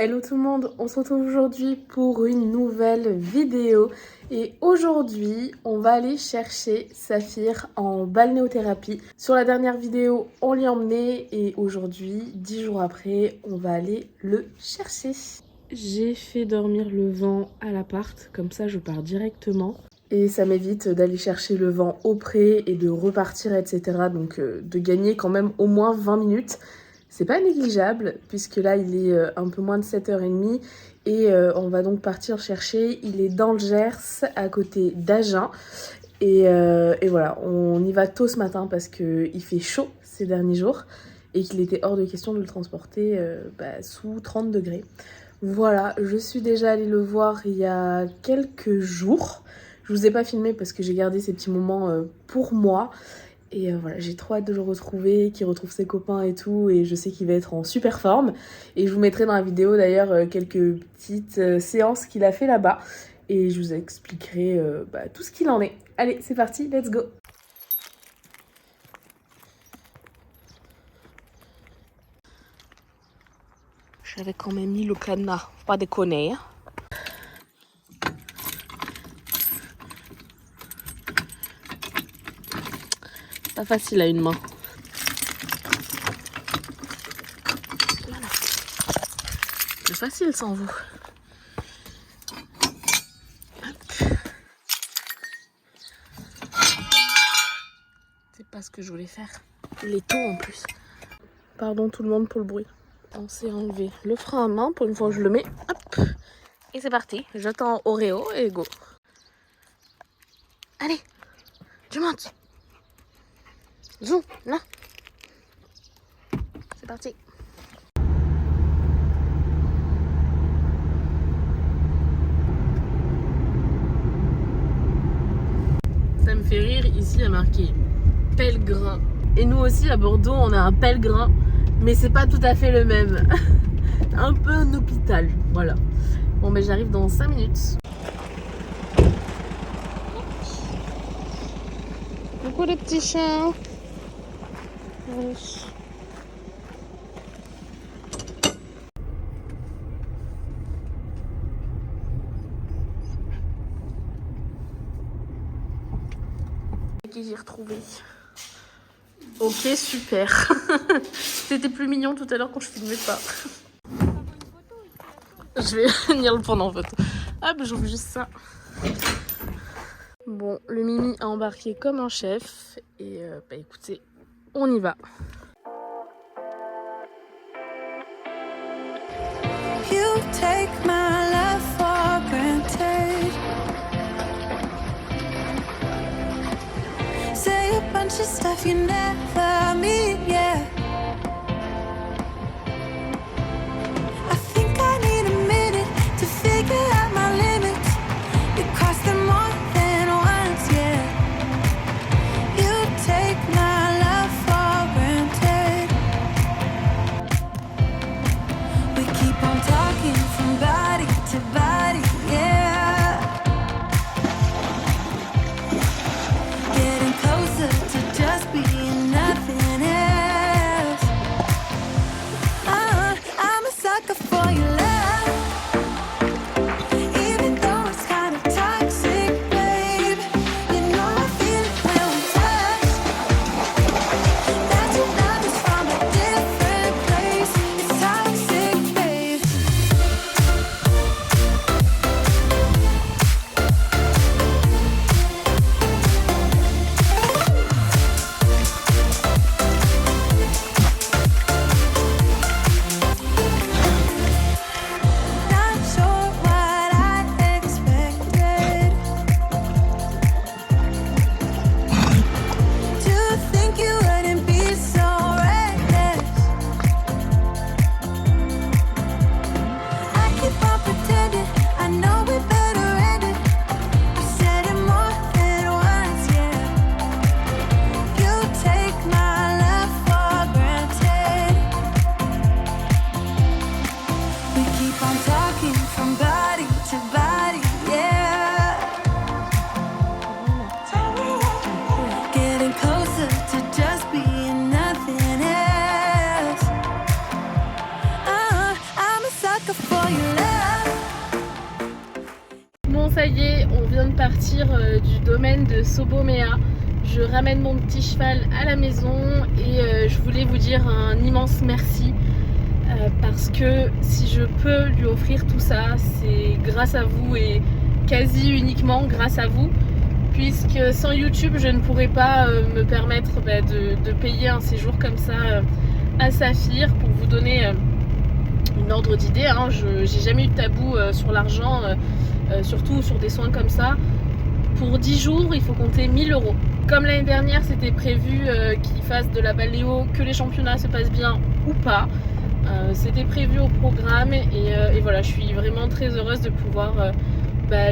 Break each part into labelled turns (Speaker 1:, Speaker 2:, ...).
Speaker 1: Hello tout le monde, on se retrouve aujourd'hui pour une nouvelle vidéo et aujourd'hui on va aller chercher Saphir en balnéothérapie. Sur la dernière vidéo on l'y emmenait et aujourd'hui, 10 jours après, on va aller le chercher. J'ai fait dormir le vent à l'appart, comme ça je pars directement. Et ça m'évite d'aller chercher le vent au pré et de repartir, etc. Donc de gagner quand même au moins 20 minutes. C'est pas négligeable, puisque là, il est un peu moins de 7h30 et on va donc partir chercher. Il est dans le Gers, à côté d'Agen. Et voilà, on y va tôt ce matin parce qu'il fait chaud ces derniers jours et qu'il était hors de question de le transporter sous 30 degrés. Voilà, je suis déjà allée le voir il y a quelques jours. Je vous ai pas filmé parce que j'ai gardé ces petits moments pour moi. Et voilà, j'ai trop hâte de le retrouver, qu'il retrouve ses copains et tout, et je sais qu'il va être en super forme. Et je vous mettrai dans la vidéo d'ailleurs quelques petites séances qu'il a fait là-bas, et je vous expliquerai tout ce qu'il en est. Allez, c'est parti, let's go! J'avais quand même mis le cadenas, faut pas déconner, hein. Pas facile à une main. Voilà. C'est facile sans vous. Hop. C'est pas ce que je voulais faire. Il est tôt en plus. Pardon tout le monde pour le bruit. On s'est enlevé le frein à main pour une fois que je le mets. Hop. Et c'est parti. J'attends Oreo et go. Allez, tu montes. Zoom, là. C'est parti. Ça me fait rire, ici il y a marqué pèlerin. Et nous aussi à Bordeaux on a un pèlerin, mais c'est pas tout à fait le même. Un peu un hôpital, voilà. Bon mais j'arrive dans 5 minutes. Coucou les petits chiens. Oui. Qui j'ai retrouvé. Ok, super. C'était plus mignon tout à l'heure quand je filmais pas. Je vais venir le prendre en photo. Ah bah j'ouvre juste ça. Bon, le Mimi a embarqué comme un chef. Et écoutez, on y va.
Speaker 2: You take my love for granted. Say a bunch of stuff you never mean, yeah. I think I need a minute to figure out my limits. You cross them more than once, yeah. You take my love for granted. We keep on talking from body to body, yeah. Getting closer to just being enough.
Speaker 1: partir du domaine de Sobomea. Je ramène mon petit cheval à la maison et je voulais vous dire un immense merci parce que si je peux lui offrir tout ça, c'est grâce à vous et quasi uniquement grâce à vous, puisque sans YouTube je ne pourrais pas me permettre de payer un séjour comme ça à Saphir. Pour vous donner une ordre d'idée, hein, j'ai jamais eu de tabou sur l'argent, surtout sur des soins comme ça. Pour 10 jours il faut compter 1000 €. Comme l'année dernière c'était prévu qu'ils fassent de la balnéo, que les championnats se passent bien ou pas, c'était prévu au programme et voilà, je suis vraiment très heureuse de pouvoir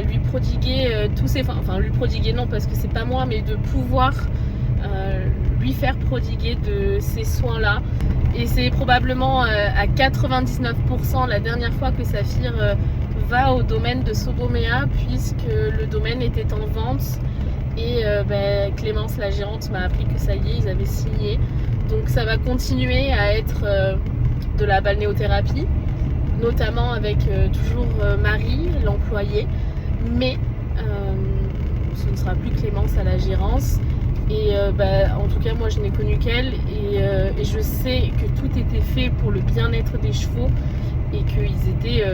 Speaker 1: lui prodiguer tous ces... Enfin lui prodiguer non parce que c'est pas moi, mais de pouvoir lui faire prodiguer de ces soins là. Et c'est probablement à 99% la dernière fois que Saphir va au domaine de Sobomea, puisque le domaine était en vente et Clémence la gérante m'a appris que ça y est, ils avaient signé. Donc ça va continuer à être de la balnéothérapie, notamment avec toujours Marie, l'employée, mais ce ne sera plus Clémence à la gérance. Et en tout cas moi je n'ai connu qu'elle et je sais que tout était fait pour le bien-être des chevaux et qu'ils étaient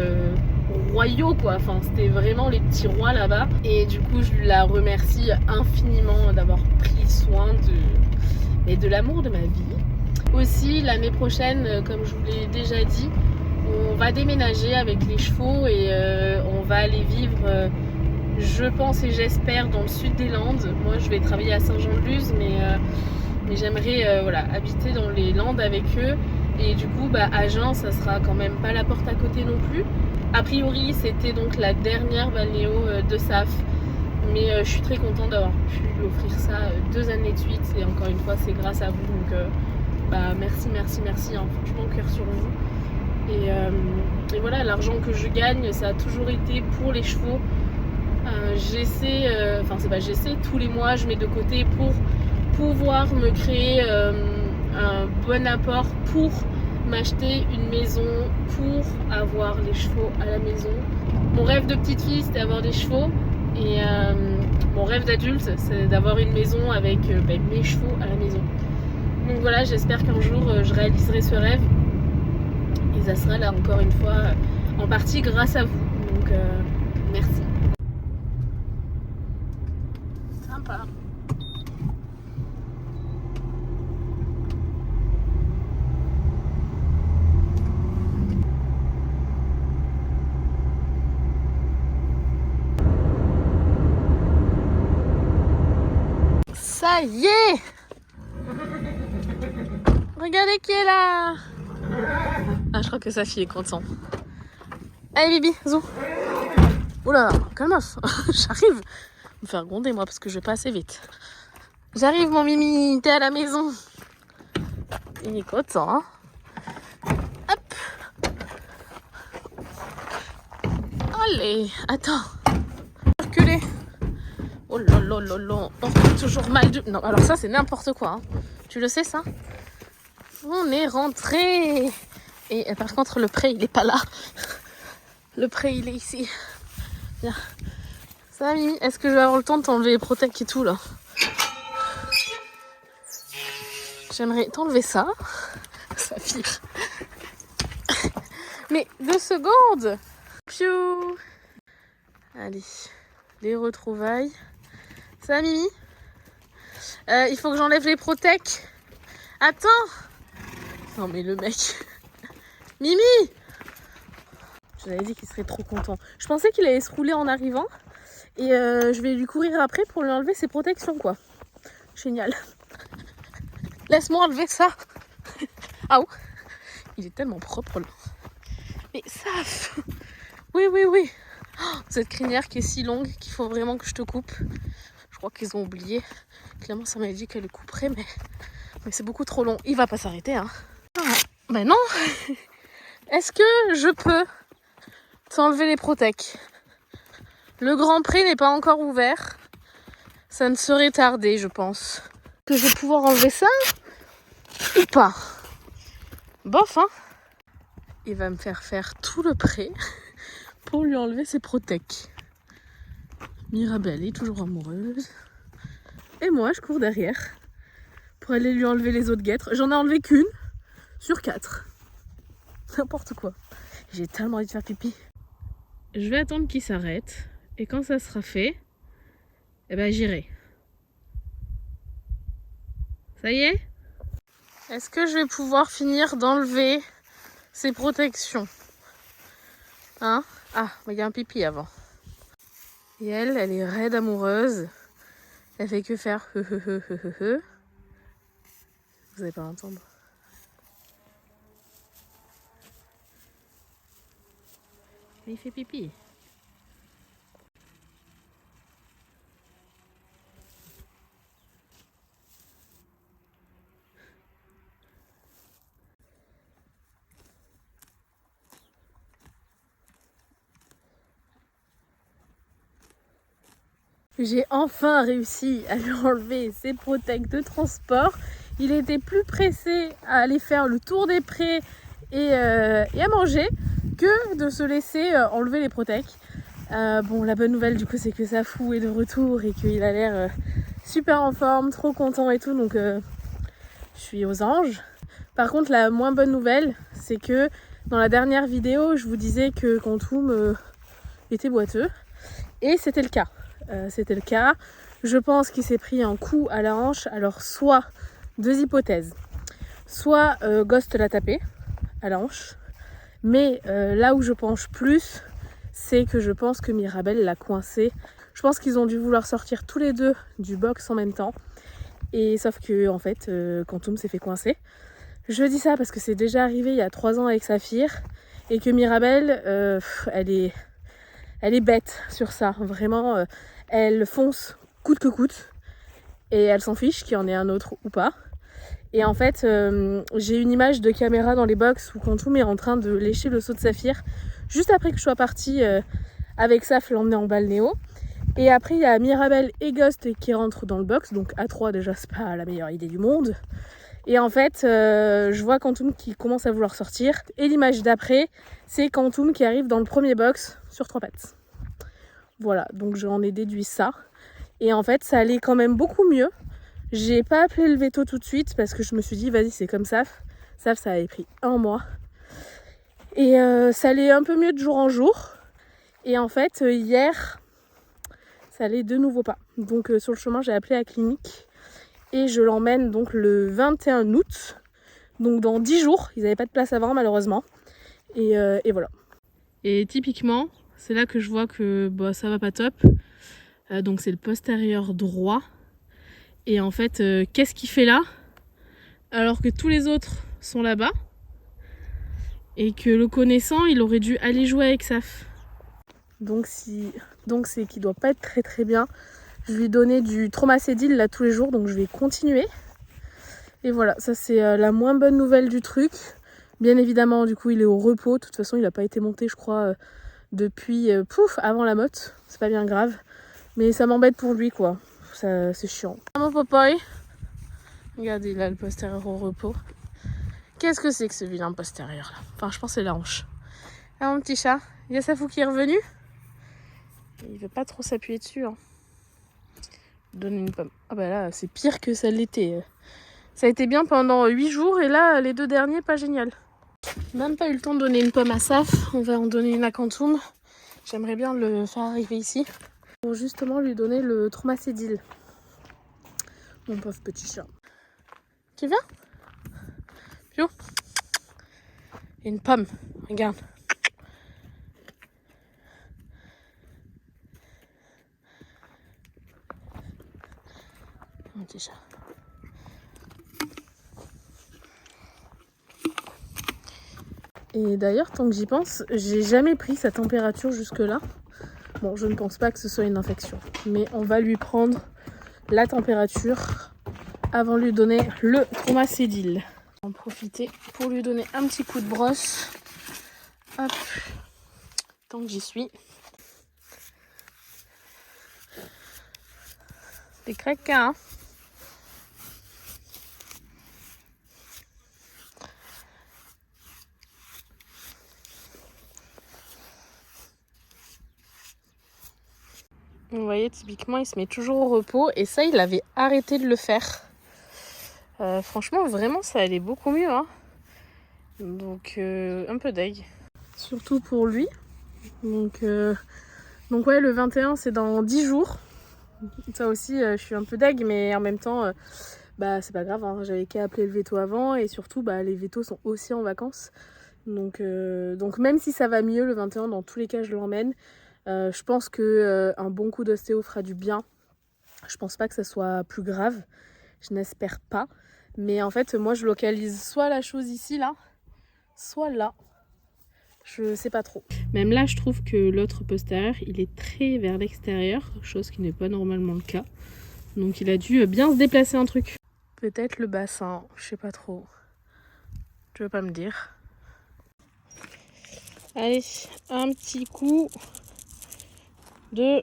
Speaker 1: royaux quoi, enfin c'était vraiment les petits rois là-bas. Et du coup je la remercie infiniment d'avoir pris soin de l'amour de ma vie. Aussi l'année prochaine, comme je vous l'ai déjà dit, on va déménager avec les chevaux et on va aller vivre je pense et j'espère dans le sud des Landes. Moi je vais travailler à Saint-Jean-de-Luz, mais j'aimerais habiter dans les Landes avec eux. Et du coup Agen ça sera quand même pas la porte à côté non plus. A priori c'était donc la dernière balnéo de Saf, mais je suis très contente d'avoir pu lui offrir ça 2 années de suite et encore une fois c'est grâce à vous, donc merci hein, franchement cœur sur vous. Et voilà, l'argent que je gagne ça a toujours été pour les chevaux. J'essaie, tous les mois je mets de côté pour pouvoir me créer un bon apport pour m'acheter une maison, pour avoir les chevaux à la maison. Mon rêve de petite fille c'était d'avoir des chevaux et mon rêve d'adulte c'est d'avoir une maison avec mes chevaux à la maison. Donc voilà, j'espère qu'un jour je réaliserai ce rêve et ça sera là encore une fois en partie grâce à vous, donc merci. Sympa. Ça y est! Regardez qui est là! Ah, je crois que sa fille est contente. Allez Bibi, zou! Oula, calme-toi! J'arrive! Me faire gronder moi parce que je vais pas assez vite. J'arrive mon Mimi, t'es à la maison. Il est content, hein. Hop. Allez, attends. Reculer. Oh là là là là, on fait toujours mal de... Non, alors ça c'est n'importe quoi, hein. Tu le sais ça? On est rentré. Et par contre le prêt il est pas là. Le prêt il est ici. Viens. Ça va Mimi? Est-ce que je vais avoir le temps de t'enlever les protèques et tout là? J'aimerais t'enlever ça. Saphir. Mais 2 secondes. Piou. Allez, les retrouvailles. Ça va Mimi? Il faut que j'enlève les protèques. Attends. Non mais le mec. Mimi! Je l'avais dit qu'il serait trop content. Je pensais qu'il allait se rouler en arrivant. Et je vais lui courir après pour lui enlever ses protections quoi. Génial. Laisse-moi enlever ça. Ah oh. Il est tellement propre là. Mais ça. Oui. Oh, cette crinière qui est si longue qu'il faut vraiment que je te coupe. Je crois qu'ils ont oublié. Clairement ça m'avait dit qu'elle le couperait mais c'est beaucoup trop long. Il va pas s'arrêter hein. Ben non. Est-ce que je peux t'enlever les protèques? Le Grand Prix n'est pas encore ouvert. Ça ne serait tardé, je pense. Que je vais pouvoir enlever ça ou pas? Bof, hein. Il va me faire tout le prêt pour lui enlever ses protèques. Mirabelle est toujours amoureuse. Et moi, je cours derrière pour aller lui enlever les autres guêtres. J'en ai enlevé qu'une sur 4. N'importe quoi. J'ai tellement envie de faire pipi. Je vais attendre qu'il s'arrête. Et quand ça sera fait, eh ben j'irai. Ça y est? Est-ce que je vais pouvoir finir d'enlever ces protections? Hein? Ah, mais il y a un pipi avant. Et elle est raide amoureuse. Elle fait que faire Vous n'allez pas l'entendre. Il fait pipi. J'ai enfin réussi à lui enlever ses protects de transport. Il était plus pressé à aller faire le tour des prés et à manger que de se laisser enlever les protects. Bon, la bonne nouvelle du coup c'est que Safou est de retour et qu'il a l'air super en forme, trop content et tout, donc je suis aux anges. Par contre, la moins bonne nouvelle, c'est que dans la dernière vidéo, je vous disais que Quantum était boiteux, et c'était le cas. Je pense qu'il s'est pris un coup à la hanche. Alors soit deux hypothèses, soit Ghost l'a tapé à la hanche, mais là où je penche plus, c'est que je pense que Mirabelle l'a coincé. Je pense qu'ils ont dû vouloir sortir tous les deux du box en même temps, et sauf que en fait Quantum s'est fait coincer. Je dis ça parce que c'est déjà arrivé il y a 3 ans avec Saphir, et que Mirabelle elle est bête sur ça, vraiment. Elle fonce coûte que coûte et elle s'en fiche qu'il y en ait un autre ou pas. Et en fait, j'ai une image de caméra dans les box où Quantum est en train de lécher le seau de Saphir juste après que je sois partie avec Saf l'emmener en balnéo. Et après, il y a Mirabelle et Ghost qui rentrent dans le box, donc à 3 déjà, c'est pas la meilleure idée du monde. Et en fait, je vois Quantum qui commence à vouloir sortir. Et l'image d'après, c'est Quantum qui arrive dans le premier box sur 3 pattes. Voilà, donc j'en ai déduit ça. Et en fait, ça allait quand même beaucoup mieux. J'ai pas appelé le veto tout de suite parce que je me suis dit, vas-y, c'est comme Saf. Saf, ça avait pris 1 mois. Et ça allait un peu mieux de jour en jour. Et en fait, hier, ça allait de nouveau pas. Donc sur le chemin, j'ai appelé la clinique. Et je l'emmène donc le 21 août. Donc dans 10 jours. Ils n'avaient pas de place avant, malheureusement. Et voilà. Et typiquement, c'est là que je vois que ça va pas top. Donc c'est le postérieur droit. Et en fait, qu'est-ce qu'il fait là? Alors que tous les autres sont là-bas. Et que le connaissant, il aurait dû aller jouer avec Saf. Donc c'est qu'il doit pas être très très bien. Je lui donnais du Traumacédil là tous les jours, donc je vais continuer. Et voilà, ça c'est la moins bonne nouvelle du truc. Bien évidemment, du coup, il est au repos. De toute façon, il n'a pas été monté, je crois, depuis avant la motte. C'est pas bien grave. Mais ça m'embête pour lui, quoi. Ça, c'est chiant. Mon popoy. Regardez, il a le postérieur au repos. Qu'est-ce que c'est que ce vilain postérieur là? Enfin, je pense que c'est la hanche. Ah, mon petit chat. Il y a Safou qui est revenu. Il veut pas trop s'appuyer dessus. Hein. Donner une pomme. Ah bah là, c'est pire que ça l'était. Ça a été bien pendant 8 jours et là, les 2 derniers, pas génial. Même pas eu le temps de donner une pomme à Saf. On va en donner une à Quantum. J'aimerais bien le faire arriver ici pour justement lui donner le Traumacédil. Mon pauvre petit chat. Tu viens? Pio. Une pomme. Regarde. Mon petit chat. Et d'ailleurs, tant que j'y pense, j'ai jamais pris sa température jusque-là. Bon, je ne pense pas que ce soit une infection. Mais on va lui prendre la température avant de lui donner le Traumacédil. On va en profiter pour lui donner un petit coup de brosse. Hop. Tant que j'y suis. Des craquins, hein. Vous voyez, typiquement, il se met toujours au repos. Et ça, il avait arrêté de le faire. Franchement, vraiment, ça allait beaucoup mieux. Hein. Donc, un peu deg. Surtout pour lui. Donc ouais, le 21, c'est dans 10 jours. Ça aussi, je suis un peu deg, mais en même temps, c'est pas grave. Hein. J'avais qu'à appeler le veto avant. Et surtout, les vétos sont aussi en vacances. Donc même si ça va mieux le 21, dans tous les cas, je l'emmène. Je pense qu'un bon coup d'ostéo fera du bien. Je pense pas que ça soit plus grave. Je n'espère pas. Mais en fait, moi, je localise soit la chose ici, là, soit là. Je sais pas trop. Même là, je trouve que l'autre postérieur, il est très vers l'extérieur, chose qui n'est pas normalement le cas. Donc il a dû bien se déplacer un truc. Peut-être le bassin, je sais pas trop. Tu veux pas me dire? Allez, un petit coup de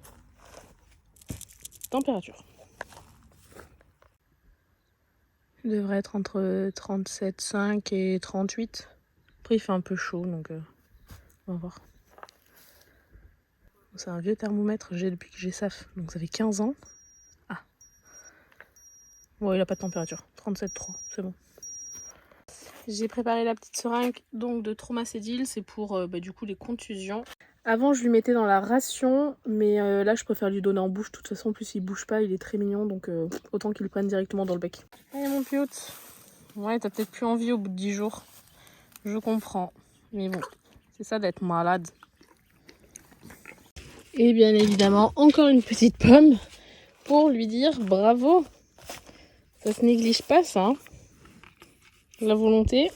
Speaker 1: température. Il devrait être entre 37,5 et 38. Après, il fait un peu chaud, donc on va voir. C'est un vieux thermomètre, j'ai depuis que j'ai SAF, donc ça fait 15 ans. Ah. Bon, il n'a pas de température. 37,3, c'est bon. J'ai préparé la petite seringue donc de Traumacédil, c'est pour du coup les contusions. Avant je lui mettais dans la ration, mais là je préfère lui donner en bouche. De toute façon en plus il bouge pas, il est très mignon, donc autant qu'il le prenne directement dans le bec. Allez mon piout. Ouais, t'as peut-être plus envie au bout de 10 jours. Je comprends, mais bon, c'est ça d'être malade. Et bien évidemment encore une petite pomme pour lui dire bravo. Ça se néglige pas ça, hein. La volonté,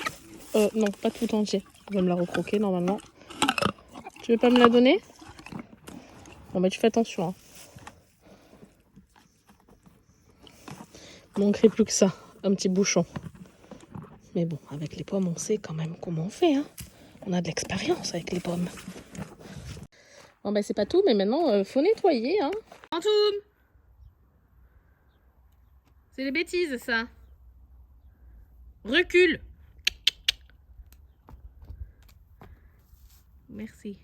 Speaker 1: non, pas tout entier. Je vais me la recroquer normalement. Tu veux pas me la donner? Bon tu fais attention. Hein. Manquerait plus que ça, un petit bouchon. Mais bon, avec les pommes, on sait quand même comment on fait. Hein. On a de l'expérience avec les pommes. Bon c'est pas tout, mais maintenant, faut nettoyer. Hein. Antoum! C'est des bêtises, ça. Recule! Merci.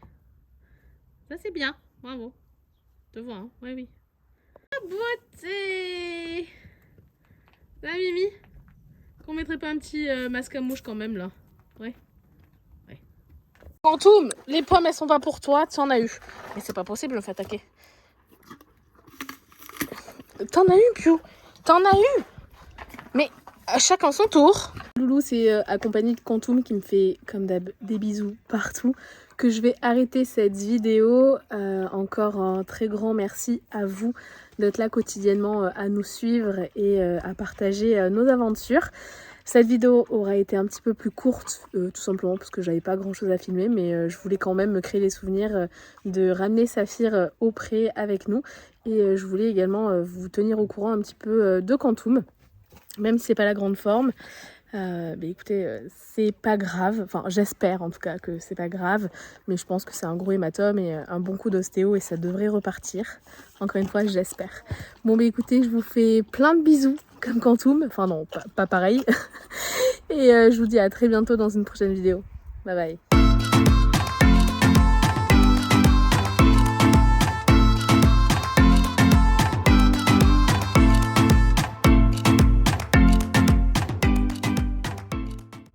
Speaker 1: Ça c'est bien, bravo. Je te vois, hein. Ouais, oui. La beauté! Ça, Mimi? Qu'on mettrait pas un petit masque à mouche quand même, là? Ouais. Ouais. Quantum, les pommes, elles sont pas pour toi, tu en as eu. Mais c'est pas possible, je me fais attaquer. T'en as eu, Pio? T'en as eu? Mais à chacun son tour. Loulou, c'est accompagné de Quantum qui me fait, comme d'hab, des bisous partout. Que je vais arrêter cette vidéo. Encore un très grand merci à vous d'être là quotidiennement à nous suivre et à partager nos aventures. Cette vidéo aura été un petit peu plus courte, tout simplement parce que j'avais pas grand chose à filmer, mais je voulais quand même me créer les souvenirs de ramener Saphir au pré avec nous. Et je voulais également vous tenir au courant un petit peu de Quantum, même si c'est pas la grande forme. Écoutez, c'est pas grave, enfin j'espère en tout cas que c'est pas grave, mais je pense que c'est un gros hématome et un bon coup d'ostéo et ça devrait repartir. Encore une fois, j'espère. Bon écoutez, je vous fais plein de bisous comme Quantum, enfin non, pas pareil. Et je vous dis à très bientôt dans une prochaine vidéo. Bye bye.